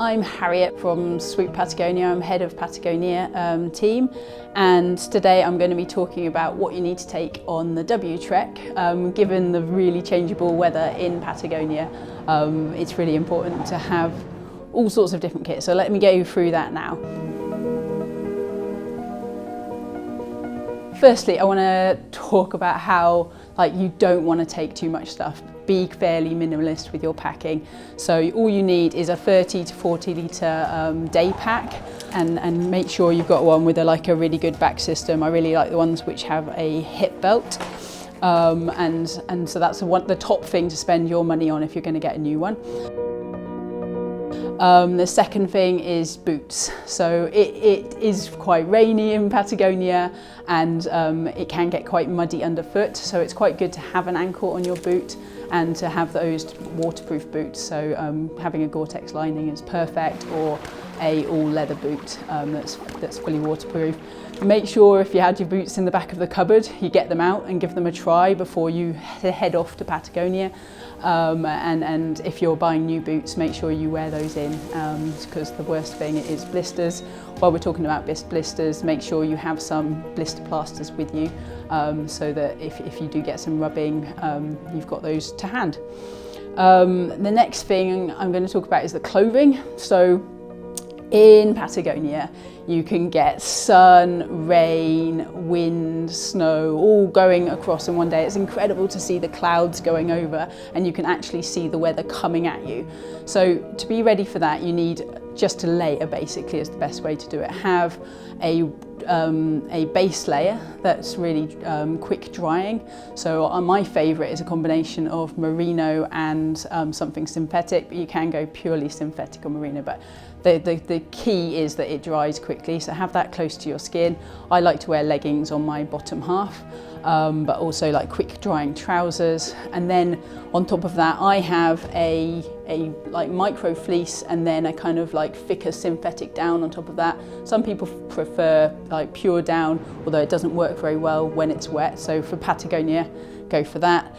I'm Harriet from Swoop Patagonia. I'm Head of Patagonia team, and today I'm going to be talking about what you need to take on the W Trek. Given the really changeable weather in Patagonia, it's really important to have all sorts of different kits. So let me get you through that now. Firstly, I want to talk about how you don't want to take too much stuff. Be fairly minimalist with your packing. So all you need is a 30 to 40 litre day pack, and make sure you've got one with a really good back system. I really like the ones which have a hip belt, and so that's the top thing to spend your money on if you're going to get a new one. The second thing is boots. So it is quite rainy in Patagonia, and it can get quite muddy underfoot, so it's quite good to have an ankle on your boot and to have those waterproof boots. So having a Gore-Tex lining is perfect, or a all leather boot that's fully waterproof. Make sure if you had your boots in the back of the cupboard, you get them out and give them a try before you head off to Patagonia. And if you're buying new boots, make sure you wear those in, because the worst thing is blisters. While we're talking about blisters, make sure you have some blister plasters with you, so that if you do get some rubbing, you've got those to hand. The next thing I'm going to talk about is the clothing. So in Patagonia, you can get sun, rain, wind, snow, all going across in one day. It's incredible to see the clouds going over, and you can actually see the weather coming at you. So to be ready for that, you need just a layer, basically, is the best way to do it. Have a base layer that's really quick drying. So my favourite is a combination of merino and something synthetic, but you can go purely synthetic or merino, but the key is that it dries quickly, so have that close to your skin. I like to wear leggings on my bottom half, but also quick drying trousers. And then on top of that, I have a micro fleece, and then a kind of thicker synthetic down on top of that. Some people prefer pure down, although it doesn't work very well when it's wet. So for Patagonia, go for that.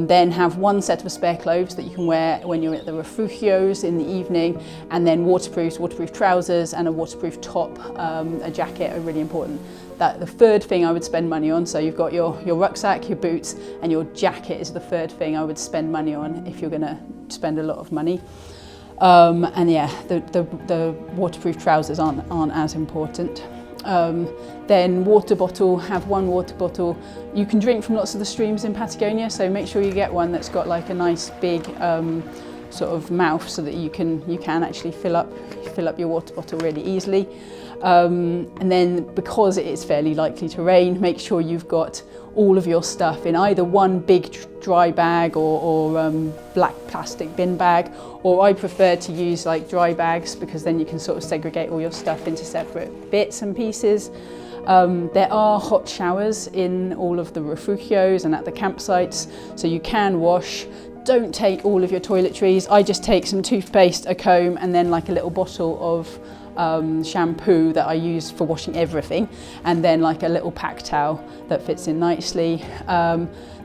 Then have one set of spare clothes that you can wear when you're at the refugios in the evening, and then waterproof trousers and a waterproof top, a jacket are really important. The third thing I would spend money on, so you've got your rucksack, your boots, and your jacket is the third thing I would spend money on if you're going to spend a lot of money. And yeah, the waterproof trousers aren't as important. Then water bottle, have one water bottle. You can drink from lots of the streams in Patagonia, so make sure you get one that's got a nice big sort of mouth, so that you can actually fill up your water bottle really easily. And then, because it is fairly likely to rain, make sure you've got all of your stuff in either one big dry bag or black plastic bin bag, or I prefer to use dry bags, because then you can sort of segregate all your stuff into separate bits and pieces. There are hot showers in all of the refugios and at the campsites, so you can wash. Don't take all of your toiletries. I just take some toothpaste, a comb, and then a little bottle of shampoo that I use for washing everything, and then a little pack towel that fits in nicely.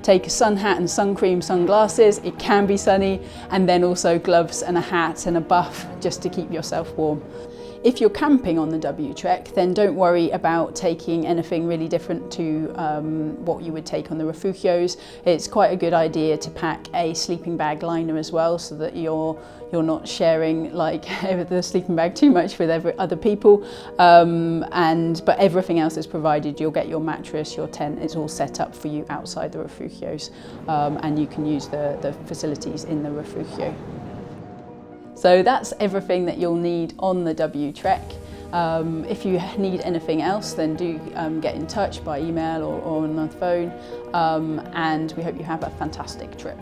Take a sun hat and sun cream, sunglasses, it can be sunny, and then also gloves and a hat and a buff just to keep yourself warm. If you're camping on the W Trek, then don't worry about taking anything really different to what you would take on the refugios. It's quite a good idea to pack a sleeping bag liner as well, so that you're not sharing the sleeping bag too much with other people. But everything else is provided. You'll get your mattress, your tent, it's all set up for you outside the refugios, and you can use the facilities in the refugio. So that's everything that you'll need on the W Trek. If you need anything else, then do get in touch by email or on the phone, and we hope you have a fantastic trip.